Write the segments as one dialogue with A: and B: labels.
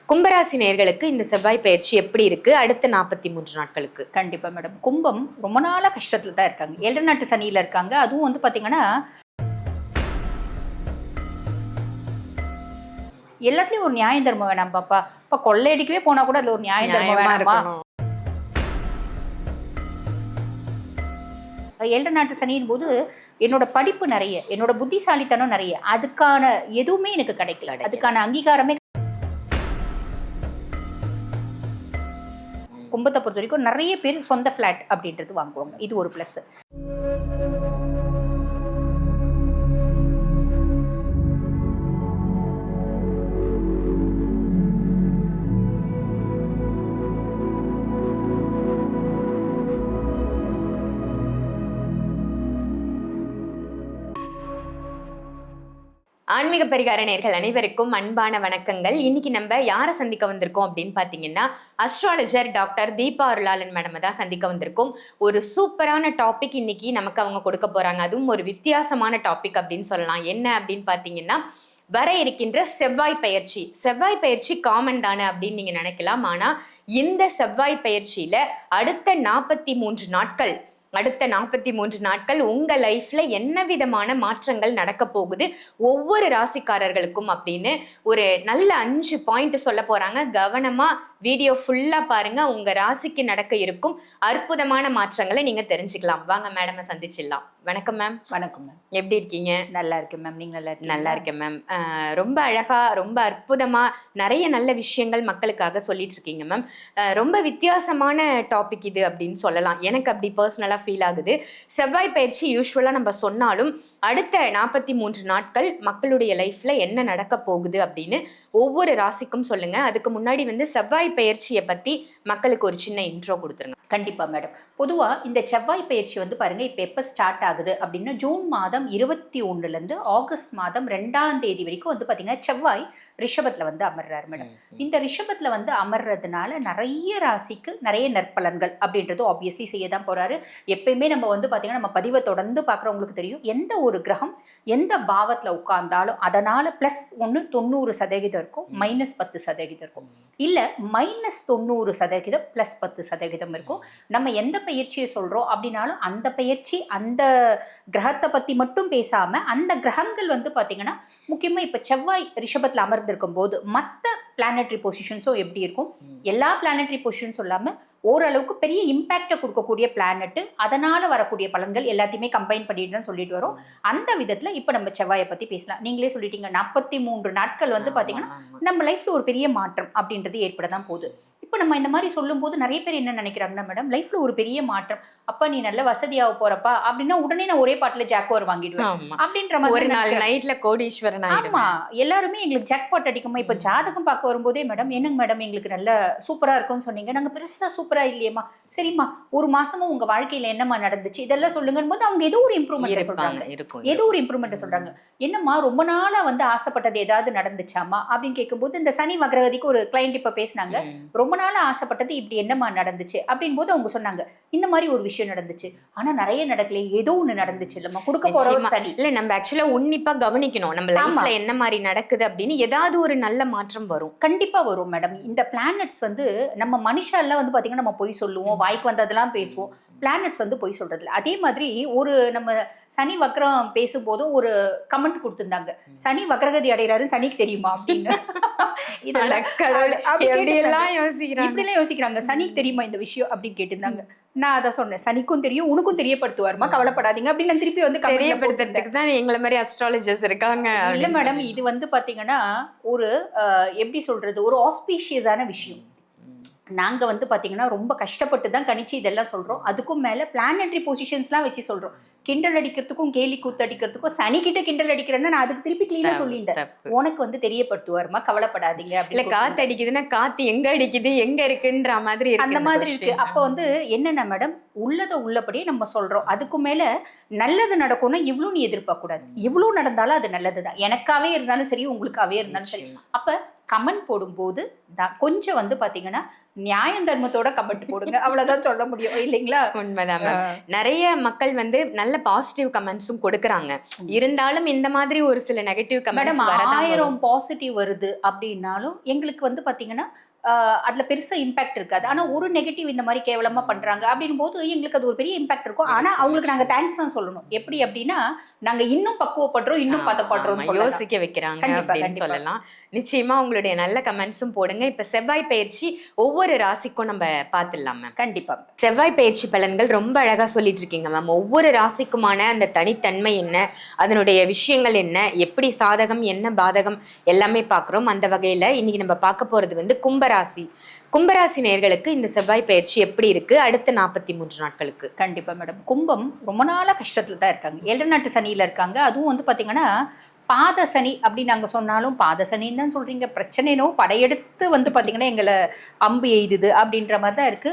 A: கும்பராசி நேயர்களுக்கு இந்த செவ்வாய் பயிற்சி எப்படி இருக்கு அடுத்த 43 நாட்களுக்கு?
B: கண்டிப்பா மேடம். கும்பம் ரொம்ப நாளா கஷ்டத்துல தான் இருக்காங்க. 7 நாட்டு சனியில இருக்காங்க. அதுவும் வந்து பாத்தீங்கன்னா எல்லாத்துலயும் ஒரு நியாய தர்மம் வேணாம் பாப்பா. இப்ப கொள்ளையடிக்கவே போனா கூட அதுல ஒரு நியாய தர்மம் வேணாமா? 7 நாட்டு சனியின் போது என்னோட படிப்பு நிறைய, என்னோட புத்திசாலித்தனம் நிறைய, அதுக்கான எதுவுமே எனக்கு கிடைக்கல. அதுக்கான அங்கீகாரமே கும்பத்தை பொறுத்த வரைக்கும் நிறைய பேர் சொந்த பிளாட் அப்படின்றது வாங்குவாங்க. இது ஒரு பிளஸ்.
A: ஆன்மீக பரிகார நேயர்கள் அனைவருக்கும் அன்பான வணக்கங்கள். இன்னைக்கு நம்ம யாரை சந்திக்க வந்திருக்கோம் அப்படின்னு பாத்தீங்கன்னா, அஸ்ட்ராலஜர் டாக்டர் தீபா அருளாளன் மேடம் தான் சந்திக்க வந்திருக்கோம். ஒரு சூப்பரான டாபிக் இன்னைக்கு நமக்கு அவங்க கொடுக்க போறாங்க. அதுவும் ஒரு வித்தியாசமான டாபிக் அப்படின்னு சொல்லலாம். என்ன அப்படின்னு பாத்தீங்கன்னா, வர இருக்கின்ற செவ்வாய் பயிற்சி. செவ்வாய் பயிற்சி காமன் தானே அப்படின்னு நீங்க நினைக்கலாம். ஆனா இந்த செவ்வாய் பயிற்சியில அடுத்த 43 நாட்கள் உங்க லைஃப்ல என்ன விதமான மாற்றங்கள் நடக்க போகுது ஒவ்வொரு ராசிக்காரர்களுக்கும் அப்படின்னு ஒரு நல்ல 5 பாயிண்ட் சொல்ல போறாங்க. கவனமா வீடியோ ஃபுல்லா பாருங்க. உங்க ராசிக்கு நடக்க இருக்கும் அற்புதமான மாற்றங்களை நீங்க தெரிஞ்சுக்கலாம். வாங்க மேடம் சந்திச்சிடலாம். வணக்கம் மேம்.
B: வணக்கம் மேம்.
A: எப்படி இருக்கீங்க?
B: நல்லா இருக்கேன் மேம். நீங்க நல்லா இருக்கீங்க?
A: நல்லா இருக்கேன் மேம். ரொம்ப அழகா, ரொம்ப அற்புதமா நிறைய நல்ல விஷயங்கள் மக்களுக்காக சொல்லிட்டு இருக்கீங்க மேம். ரொம்ப வித்தியாசமான டாபிக் இது அப்படின்னு சொல்லலாம். எனக்கு அப்படி பர்சனலா ஃபீல் ஆகுது. செவ்வாய் பயிற்சி யூஸ்வலா நம்ம சொன்னாலும் அடுத்த 43 நாட்கள் மக்களுடைய லைஃப்ல என்ன நடக்க போகுது அப்படின்னு ஒவ்வொரு ராசிக்கும் சொல்லுங்க. அதுக்கு முன்னாடி செவ்வாய் பயிற்சியை பத்தி மக்களுக்கு ஒரு சின்ன இன்ட்ரோ கொடுத்துருங்க.
B: கண்டிப்பா மேடம். பொதுவா இந்த செவ்வாய் பயிற்சி பாருங்க, இப்ப எப்ப ஸ்டார்ட் ஆகுது அப்படின்னா ஜூன் மாதம் 21ல இருந்து ஆகஸ்ட் மாதம் 2ஆம் தேதி வரைக்கும் பாத்தீங்கன்னா செவ்வாய் ரிஷபத்துல அமர்றாரு மேடம். இந்த ரிஷபத்துல அமர்றதுனால நிறைய ராசிக்கு நிறைய நற்பலன்கள் அப்படின்றது ஆப்வியஸ்லி செய்யதான் போறாரு. எப்பயுமே நம்ம பாத்தீங்கன்னா நம்ம பதிவை தொடர்ந்து பாக்குறவங்களுக்கு தெரியும், எந்த ஒரு கிரகம் எந்த பாவத்துல உட்கார்ந்தாலும் அதனால பிளஸ் 90% இருக்கும், -10% இருக்கும், இல்ல -90% பிளஸ் 10% இருக்கும். நம்ம எந்த பயிற்சியை சொல்றோம் அப்படின்னாலும் அந்த பயிற்சி அந்த கிரகத்தை பத்தி மட்டும் பேசாம அந்த கிரகங்கள் பாத்தீங்கன்னா முக்கியமா இப்ப செவ்வாய் ரிஷபத்துல அமர்ந்திருக்கும் போது மற்ற பிளானட்டரி பொசிஷன்ஸும் எப்படி இருக்கும், எல்லா பிளானட்டரி பொசிஷன்ஸ் இல்லாம ஓரளவுக்கு பெரிய இம்பாக்டை கொடுக்கக்கூடிய பிளானட், அதனால வரக்கூடிய பலன்கள் எல்லாத்தையுமே கம்பைன் பண்ணிட்டு சொல்லிட்டு வரோம். அந்த விதத்துல இப்ப நம்ம செவ்வாயை பத்தி பேசலாம். நீங்களே சொல்லிட்டீங்க 43 நாட்கள் பாத்தீங்கன்னா நம்ம லைஃப்ல ஒரு பெரிய மாற்றம் அப்படின்றது ஏற்படதான் போகுது. இப்ப நம்ம இந்த மாதிரி சொல்லும் போது நிறைய பேர் என்ன நினைக்கிறாங்கன்னா, மேடம் லைஃப்ல ஒரு பெரிய மாற்றம், அப்ப நீ நல்ல வசதியாக போறப்பா அப்படின்னா உடனே நான் ஒரே பாட்டுல ஜாக்வார் வாங்கிடுவேன் அப்படின்ற மாதிரி
A: ஒரு நாள் நைட்ல கோடீஸ்வரன்.
B: ஆமா, எல்லாருமே எங்களுக்கு ஜாக்பாட் அடிக்குமா. இப்ப ஜாதகம் பார்க்க வரும்போதே மேடம் என்னங்க மேடம் எங்களுக்கு நல்ல சூப்பரா இருக்கும்னு சொன்னீங்க, நாங்க பெருசா சூப்பரா இல்லையேமா, சரிம்மா ஒரு மாசமும் உங்க வாழ்க்கையில என்னமா நடந்துச்சு இதெல்லாம் சொல்லுங்க போது அவங்க ஏதோ ஒரு இம்ப்ரூவ்மெண்ட் சொல்றாங்க, ஏதோ ஒரு இம்ப்ரூவ்மெண்ட் சொல்றாங்க. என்னம்மா ரொம்ப நாளா ஆசைப்பட்டது ஏதாவது நடந்துச்சாமா அப்படின்னு கேட்கும்போது இந்த சனி வக்ரகதிக்கு ஒரு கிளைண்ட் இப்ப பேசினாங்க, ரொம்ப நாளா ஆசைப்பட்டது இப்படி என்னமா நடந்துச்சு அப்படின் போது அவங்க சொன்னாங்க இந்த மாதிரி ஒரு விஷயம் நடந்துச்சு, ஆனா நிறைய நடக்கல, ஏதோ ஒண்ணு நடந்துச்சு இல்லம்மா, கொடுக்க போற சனி
A: இல்ல. நம்ம ஆக்சுவலா உன்னிப்பா கவனிக்கணும் நம்ம லைஃப்ல என்ன மாதிரி நடக்குது அப்படின்னு. ஏதாவது ஒரு நல்ல மாற்றம் வரும்,
B: கண்டிப்பா வரும் மேடம். இந்த பிளானட்ஸ் நம்ம மனுஷாலாம் பாத்தீங்கன்னா நம்ம பொய் சொல்லுவோம், வாய்க்கு வந்ததெல்லாம் பேசுவோம், பிளானட்ஸ் பொய் சொல்றது இல்லை. அதே மாதிரி ஒரு நம்ம சனி வக்ரம் பேசும்போதும் ஒரு கமெண்ட் கொடுத்திருந்தாங்க, சனி வக்ரகதி அடைகிறாரு சனிக்கு தெரியுமா அப்படின்னு.
A: இதெல்லாம்
B: யோசிக்கிறாங்க, சனிக்கு தெரியுமா இந்த விஷயம் அப்படின்னு கேட்டிருந்தாங்க. நான் அதை சொன்னேன், சனிக்கும் தெரியும் உனக்கும் தெரியப்படுத்துவாருமா, கவலைப்படாதீங்க அப்படின்னு நான் திருப்பி
A: தெரியப்படுத்துறதுக்கு தான் எங்களை மாதிரி அஸ்ட்ராலஜர்ஸ் இருக்காங்க.
B: இல்ல மேடம், இது பாத்தீங்கன்னா ஒரு எப்படி சொல்றது, ஒரு ஆஸ்பீஷியஸான விஷயம். நாங்க பாத்தீங்கன்னா ரொம்ப கஷ்டப்பட்டு தான் கணிச்சு இதெல்லாம் சொல்றோம். அதுக்கும் மேல பிளானட்டரி பொசிஷன்ஸ்லாம் வச்சு சொல்றோம். கிண்டல் அடிக்கிறதுக்கும் கேலி கூத்து அடிக்கிறதுக்கும் சனி கிட்ட கிண்டல் அடிக்கிறேன்னா நான் அதுக்கு திருப்பி கிளீனா சொல்லியிருந்தேன், உனக்கு தெரியப்படுத்துவாருமா, கவலைப்படாதீங்க.
A: இல்ல காத்து அடிக்குதுன்னா காத்து எங்க அடிக்குது எங்க இருக்குன்ற மாதிரி
B: அந்த மாதிரி இருக்கு. அப்ப என்னன்னா மேடம், உள்ளதை உள்ளபடியே நம்ம சொல்றோம். அதுக்கு மேல நல்லது நடக்கும்னா இவ்வளவு நீ எதிர்பார்க்க கூடாது. இவ்வளவு நடந்தாலும் அது நல்லதுதான், எனக்காவே இருந்தாலும் சரி உங்களுக்காவே இருந்தாலும் சரி. அப்ப கமெண்ட் போடும்போது கொஞ்சம் பாத்தீங்கன்னா நியாயம் தர்மத்தோட கமெண்ட் போடுங்க, அவ்வளவுதான் சொல்ல முடியும் இல்லைங்களா?
A: உண்மைதான் மேம். நிறைய மக்கள் வந்து நல்ல பாசிட்டிவ் கமெண்ட்ஸும் கொடுக்கறாங்க. இருந்தாலும் இந்த மாதிரி ஒரு சில நெகட்டிவ்
B: மேடம்
A: கமெண்ட்ஸ் வரதான்
B: 1000 பாசிட்டிவ் வருது அப்படின்னாலும் எங்களுக்கு வந்து பாத்தீங்கன்னா அதுல பெருசா இம்பாக்ட் இருக்காது. ஆனா ஒரு நெகட்டிவ் இந்த மாதிரி கேவலமா பண்றாங்க அப்படின் போது எங்களுக்கு அது ஒரு பெரிய இம்பாக்ட் இருக்கும். ஆனா அவங்களுக்கு நாங்க தேங்க்ஸ் தான் சொல்லணும். எப்படி அப்படின்னா நாங்க இன்னும் பக்குவப்படுறோம், இன்னும் பதப்படுறோம்,
A: யோசிக்க வைக்கிறாங்க அப்படின்னு சொல்லலாம். நிச்சயமா உங்களுடைய நல்ல கமெண்ட்ஸும் போடுங்க. இப்ப செவ்வாய் பயிற்சி ஒவ்வொரு ராசிக்கும் நம்ம பார்த்துடலாம் மேம்.
B: கண்டிப்பா.
A: செவ்வாய் பயிற்சி பலன்கள் ரொம்ப அழகா சொல்லிட்டு இருக்கீங்க மேம். ஒவ்வொரு ராசிக்குமான அந்த தனித்தன்மை என்ன, அதனுடைய விஷயங்கள் என்ன, எப்படி சாதகம் என்ன பாதகம் எல்லாமே பார்க்குறோம். அந்த வகையில இன்னைக்கு நம்ம பார்க்க போறது வந்து கும்பராசி. கும்பராசி நேயர்களுக்கு இந்த செவ்வாய் பயிற்சி எப்படி இருக்கு அடுத்த 43 நாட்களுக்கு?
B: கண்டிப்பா மேடம். கும்பம் ரொம்ப நாளா கஷ்டத்துல தான் இருக்காங்க. 7 நாட்டு சனியில இருக்காங்க. அதுவும் வந்து பாத்தீங்கன்னா பாத சனி அப்படின்னு நாங்க சொன்னாலும் பாத சனின்னு தான் சொல்றீங்க, பிரச்சனைனோ படையெடுத்து வந்து பாத்தீங்கன்னா எங்களை அம்பு எய்துது அப்படின்ற மாதிரி தான் இருக்கு.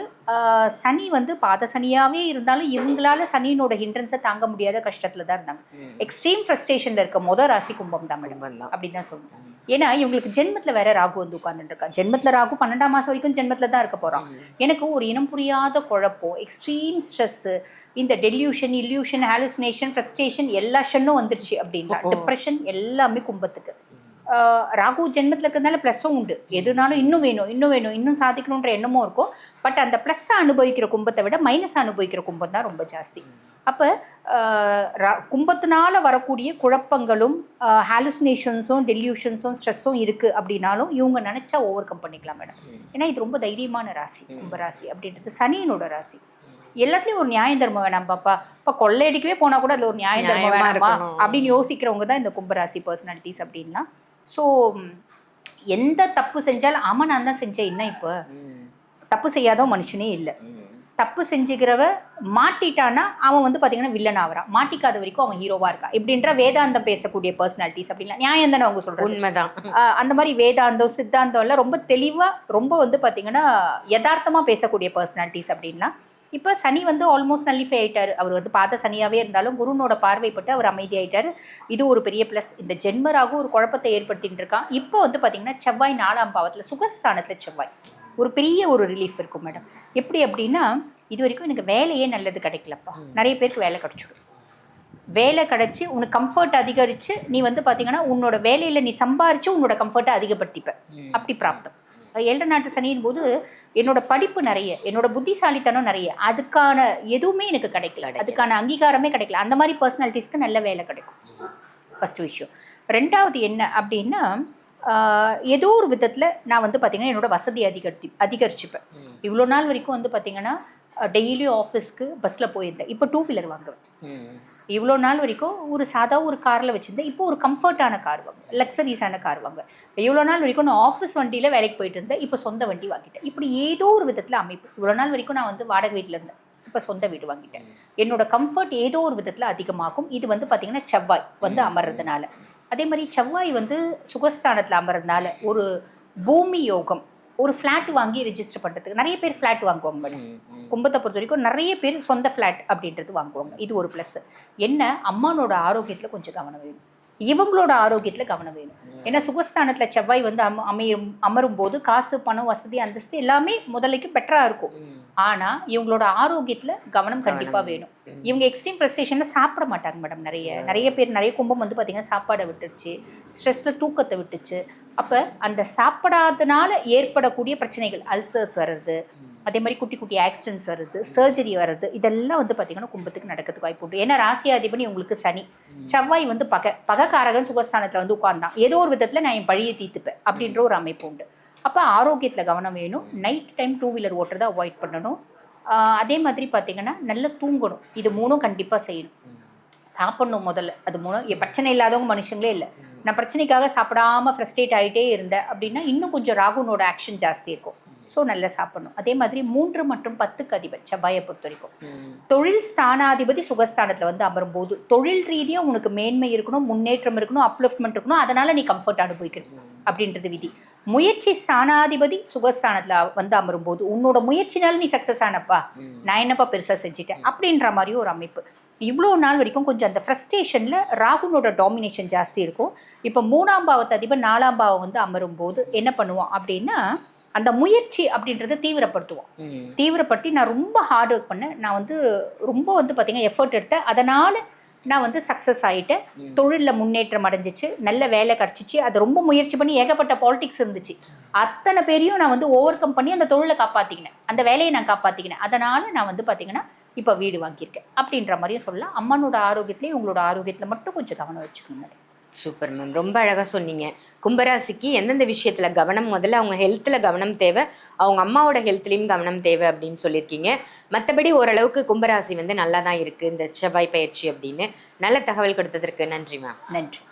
B: சனி வந்து பாத சனியாவே இருந்தாலும் இவங்களால சனியினோட ஹிண்ட்ரன்ஸை தாங்க முடியாத கஷ்டத்துல தான் இருந்தாங்க. எக்ஸ்ட்ரீம் ஃப்ரஸ்ட்ரேஷன்ல இருக்க முதல் ராசி கும்பம் தான் மேடம் அப்படின்னு தான் சொல்லுவோம். ஏன்னா இவங்களுக்கு ஜென்மத்துல வேற ராகு வந்து உட்கார்ந்துட்டு இருக்கா. ஜென்மத்துல ராகு 12ஆம் மாசம் வரைக்கும் ஜென்மத்துல தான் இருக்க போறான். எனக்கு ஒரு இனம் புரியாத குழப்பம், எக்ஸ்ட்ரீம் ஸ்ட்ரெஸ், இந்த டெல்யூஷன், இல்யூஷன், ஹாலுசினேஷன், ஃப்ரஸ்ட்ரேஷன் எல்லா ஷன்னும் வந்துடுச்சு அப்படின்னா டிப்ரெஷன் எல்லாமே கும்பத்துக்கு. ராகு ஜென்மத்தில் இருக்கிறதுனால ப்ளஸ்ஸும் உண்டு. எதுனாலும் இன்னும் வேணும், இன்னும் வேணும், இன்னும் சாதிக்கணுன்ற எண்ணமும் இருக்கும். பட் அந்த ப்ளஸ்ஸை அனுபவிக்கிற கும்பத்தை விட மைனஸ் அனுபவிக்கிற கும்பம் தான் ரொம்ப ஜாஸ்தி. அப்போ கும்பத்தினால வரக்கூடிய குழப்பங்களும் ஹாலுசினேஷன்ஸும் டெல்யூஷன்ஸும் ஸ்ட்ரெஸ்ஸும் இருக்குது அப்படின்னாலும் இவங்க நினச்சா ஓவர் கம் பண்ணிக்கலாம் மேடம். ஏன்னா இது ரொம்ப தைரியமான ராசி கும்பராசி அப்படின்றது. சனியினோட ராசி. எல்லாத்துலேயும் ஒரு நியாய தர்மம் வேணாம் பாப்பா. இப்போ கொள்ளையடிக்கவே போனால் கூட அதில் ஒரு நியாய தர்மம் வேணாமா அப்படின்னு யோசிக்கிறவங்க தான் இந்த கும்பராசி பர்சனாலிட்டிஸ் அப்படின்னா. ஸோ எந்த தப்பு செஞ்சாலும் ஆமாம் நான் தான் செஞ்சேன், என்ன இப்போ தப்பு செய்யாத மனுஷனே இல்லை. தப்பு செஞ்சுக்கிறவ மாட்டிட்டானா அவன் வந்து பார்த்தீங்கன்னா வில்லன் ஆகிறான், மாட்டிக்காத வரைக்கும் அவன் ஹீரோவாக இருக்கான் இப்படின்ற வேதாந்தம் பேசக்கூடிய பர்சனாலிட்டிஸ் அப்படின்னா நியாயம் தானே அவங்க சொல்கிறாங்க.
A: உண்மைதான்.
B: அந்த மாதிரி வேதாந்தம் சித்தாந்தம் எல்லாம் ரொம்ப தெளிவாக ரொம்ப வந்து பார்த்தீங்கன்னா யதார்த்தமாக பேசக்கூடிய பர்சனாலிட்டிஸ் அப்படின்னா. இப்போ சனி வந்து ஆல்மோஸ்ட் நல்லிஃபை ஆகிட்டார். அவர் வந்து பார்த்த சனியாகவே இருந்தாலும் குருனோட பார்வைப்பட்டு அவர் அமைதியாயிட்டார். இது ஒரு பெரிய ப்ளஸ். இந்த ஜென்மராக ஒரு குழப்பத்தை ஏற்படுத்திட்டு இருக்கான். இப்போ வந்து பார்த்தீங்கன்னா செவ்வாய் 4ஆம் பாவத்தில் சுகஸ்தானத்தில் செவ்வாய் ஒரு பெரிய ஒரு ரிலீஃப் இருக்கும் மேடம். எப்படி அப்படின்னா இது வரைக்கும் எனக்கு வேலையே நல்லது கிடைக்கலப்பா, நிறைய பேருக்கு வேலை கிடைச்சிடும். வேலை கிடைச்சி உனக்கு கம்ஃபர்ட் அதிகரித்து நீ வந்து பார்த்தீங்கன்னா உன்னோட வேலையில் நீ சம்பாரித்து உன்னோட கம்ஃபர்ட்டை அதிகப்படுத்திப்ப. அப்படி பிராப்தம். 7 நாட்டு சனியின் போது என்னோட படிப்பு நிறைய, என்னோட புத்திசாலித்தனம் நிறைய, அதுக்கான எதுவுமே எனக்கு கிடைக்கல, அதுக்கான அங்கீகாரமே கிடைக்கல. அந்த மாதிரி பர்சனாலிட்டிஸ்க்கு நல்ல வேலை கிடைக்கும். ஃபர்ஸ்ட் விஷயம். ரெண்டாவது என்ன அப்படின்னா ஏதோ ஒரு விதத்தில் நான் வந்து பார்த்தீங்கன்னா என்னோட வசதி அதிகரிச்சுப்பேன். இவ்வளோ நாள் வரைக்கும் வந்து பார்த்தீங்கன்னா டெய்லியும் ஆஃபீஸ்க்கு பஸ்ஸில் போயிருந்தேன். இப்போ 2 வீலர் வாங்குவேன். இவ்வளோ நாள் வரைக்கும் ஒரு சாதா ஒரு காரில் வச்சுருந்தேன். இப்போ ஒரு கம்ஃபர்ட்டான கார் வாங்குவேன், லக்ஸரிஸான கார் வாங்குவேன். இவ்வளோ நாள் வரைக்கும் நான் ஆஃபீஸ் வண்டியில் வேலைக்கு போயிட்டு இருந்தேன், இப்போ சொந்த வண்டி வாங்கிட்டேன். இப்படி ஏதோ ஒரு விதத்தில் அமைப்பு. இவ்வளோ நாள் வரைக்கும் நான் வந்து வாடகை வீட்டில் இருந்தேன், இப்போ சொந்த வீடு வாங்கிட்டேன். என்னோட கம்ஃபர்ட் ஏதோ ஒரு விதத்தில் அதிகமாகும். இது வந்து பார்த்திங்கன்னா செவ்வாய் வந்து அமர்றதுனால. அதே மாதிரி செவ்வாய் வந்து சுகஸ்தானத்தில் அமர்றதுனால ஒரு பூமி யோகம். ஒரு ஃப்ளாட் வாங்கி ரெஜிஸ்டர் பண்ணுறதுக்கு நிறைய பேர் ஃப்ளாட் வாங்குவாங்க மேடம். கும்பத்தை பொறுத்த வரைக்கும் நிறைய பேர் சொந்த ஃப்ளாட் அப்படின்றது வாங்குவாங்க. இது ஒரு ப்ளஸ். என்ன, அம்மானோட ஆரோக்கியத்தில் கொஞ்சம் கவனம் வேணும், இவங்களோட ஆரோக்கியத்தில் கவனம் வேணும். ஏன்னா சுகஸ்தானத்தில் செவ்வாய் வந்து அமரும் போது காசு பணம் வசதி அந்தஸ்து எல்லாமே முதலைக்கு பெட்டராக இருக்கும். ஆனால் இவங்களோட ஆரோக்கியத்தில் கவனம் கண்டிப்பாக வேணும். இவங்க எக்ஸ்ட்ரீம் ஃப்ரஸ்ட்ரேஷனில் சாப்பிட மாட்டாங்க மேடம். நிறைய பேர் நிறைய கும்பம் வந்து பார்த்திங்கன்னா சாப்பாடை விட்டுருச்சு, ஸ்ட்ரெஸ்ஸில் தூக்கத்தை விட்டுச்சு. அப்போ அந்த சாப்பிடாதனால ஏற்படக்கூடிய பிரச்சனைகள், அல்சர்ஸ் வர்றது, அதே மாதிரி குட்டி குட்டி ஆக்சிடென்ட்ஸ் வருது, சர்ஜரி வருது, இதெல்லாம் வந்து பார்த்தீங்கன்னா கும்பத்துக்கு நடக்கிறதுக்கு வாய்ப்பு உண்டு. ஏன்னா ராசியாதிபதி உங்களுக்கு சனி, செவ்வாய் வந்து பகக்காரகன் சுகஸ்தானத்தில் வந்து உட்கார்ந்தான். ஏதோ ஒரு விதத்தில் நான் என் பழியை தீர்த்துப்பேன் அப்படின்ற ஒரு அமைப்பு உண்டு. அப்போ ஆரோக்கியத்தில் கவனம் வேணும். நைட் டைம் 2 வீலர் ஓட்டுறதை அவாய்ட் பண்ணணும். அதே மாதிரி பார்த்தீங்கன்னா நல்லா தூங்கணும். இது 3ம் கண்டிப்பாக செய்யணும். சாப்பிடணும் முதல்ல. அது 3 பிரச்சனை இல்லாதவங்க மனுஷங்களே இல்லை. நான் பிரச்சனைக்காக சாப்பிடாம ஃப்ரஸ்ட்ரேட் ஆகிட்டே இருந்தேன் அப்படின்னா இன்னும் கொஞ்சம் ராகுனோட ஆக்ஷன் ஜாஸ்தி இருக்கும். ஸோ நல்லா சாப்பிடணும். அதே மாதிரி 3 மற்றும் 10க்கு அதிபதி செவ்வாயை பொறுத்த வரைக்கும் தொழில் ஸ்தானாதிபதி சுகஸ்தானத்தில் வந்து அமரும் போது தொழில் ரீதியாக உனக்கு மேன்மை இருக்கணும், முன்னேற்றம் இருக்கணும், அப்லிஃப்ட்மெண்ட் இருக்கணும், அதனால நீ கம்ஃபர்ட் அனுபவிக்கணும் அப்படின்றது விதி. முயற்சி ஸ்தானாதிபதி சுகஸ்தானத்தில் வந்து அமரும் போது உன்னோட முயற்சினால நீ சக்ஸஸ் ஆனப்பா, நான் என்னப்பா பெருசாக செஞ்சுட்டேன் அப்படின்ற மாதிரி ஒரு அமைப்பு. இவ்வளோ நாள் வரைக்கும் கொஞ்சம் அந்த ஃப்ரஸ்ட்ரேஷனில் ராகுனோட டாமினேஷன் ஜாஸ்தி இருக்கும். இப்போ 3ஆம் பாவத்து அதிபர் 4ஆம் பாவம் வந்து அமரும் போது என்ன பண்ணுவோம் அப்படின்னா அந்த முயற்சி அப்படின்றத தீவிரப்படுத்துவோம். தீவிரப்படுத்தி நான் ரொம்ப ஹார்ட் ஒர்க் பண்ணேன். நான் வந்து ரொம்ப வந்து பார்த்தீங்கன்னா எஃபர்ட் எடுத்தேன். அதனால் நான் வந்து சக்ஸஸ் ஆகிட்டேன். தொழிலில் முன்னேற்றம் அடைஞ்சிச்சு, நல்ல வேலை கிடச்சிச்சு. அது ரொம்ப முயற்சி பண்ணி ஏகப்பட்ட பாலிடிக்ஸ் இருந்துச்சு. அத்தனை பேரையும் நான் வந்து ஓவர் கம் பண்ணி அந்த தொழிலை காப்பாற்றிக்கினேன், அந்த வேலையை நான் காப்பாற்றிக்கினேன். அதனால் நான் வந்து பார்த்தீங்கன்னா இப்போ வீடு வாங்கியிருக்கேன் அப்படின்ற மாதிரியும் சொல்லலாம். அம்மனோட ஆரோக்கியத்துலேயும் உங்களோட ஆரோக்கியத்தில் மட்டும் கொஞ்சம் கவனம் வச்சுக்கோங்க.
A: சூப்பர் மேம், ரொம்ப அழகாக சொன்னீங்க. கும்பராசிக்கு எந்தெந்த விஷயத்தில் கவனம், முதல்ல அவங்க ஹெல்த்தில் கவனம் தேவை, அவங்க அம்மாவோட ஹெல்த்லேயும் கவனம் தேவை அப்படின்னு சொல்லியிருக்கீங்க. மற்றபடி ஓரளவுக்கு கும்பராசி வந்து நல்லா தான் இருக்குது இந்த செவ்வாய் பயிற்சி அப்படின்னு நல்ல தகவல் கொடுத்ததற்கு நன்றி மேம்.
B: நன்றி.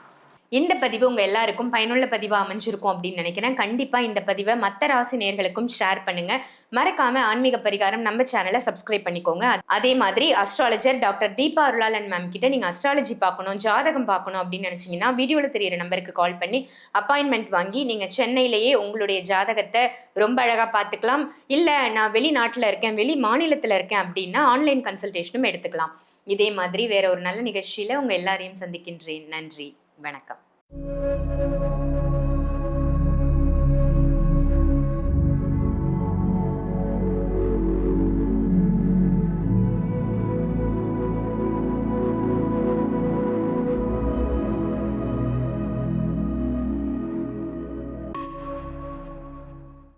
A: இந்த பதிவு உங்கள் எல்லாருக்கும் பயனுள்ள பதிவாக அமைஞ்சிருக்கும் அப்படின்னு நினைக்கிறேன். கண்டிப்பாக இந்த பதிவை மற்ற ராசி நேயர்களுக்கும் ஷேர் பண்ணுங்கள். மறக்காமல் ஆன்மீக பரிகாரம் நம்ம சேனலை சப்ஸ்கிரைப் பண்ணிக்கோங்க. அதே மாதிரி அஸ்ட்ராலஜர் டாக்டர் தீபா அருளாளன் மேம் கிட்ட நீங்கள் அஸ்ட்ராலஜி பார்க்கணும், ஜாதகம் பார்க்கணும் அப்படின்னு நினச்சிங்கன்னா வீடியோவில் தெரியிற நம்பருக்கு கால் பண்ணி அப்பாயின்மெண்ட் வாங்கி நீங்கள் சென்னையிலேயே உங்களுடைய ஜாதகத்தை ரொம்ப அழகாக பார்த்துக்கலாம். இல்லை நான் வெளிநாட்டில் இருக்கேன், வெளி மாநிலத்தில் இருக்கேன் அப்படின்னா ஆன்லைன் கன்சல்டேஷனும் எடுத்துக்கலாம். இதே மாதிரி வேற ஒரு நல்ல நிகழ்ச்சியில் உங்கள் எல்லாரையும் சந்திக்கின்றேன். நன்றி, வணக்கம்.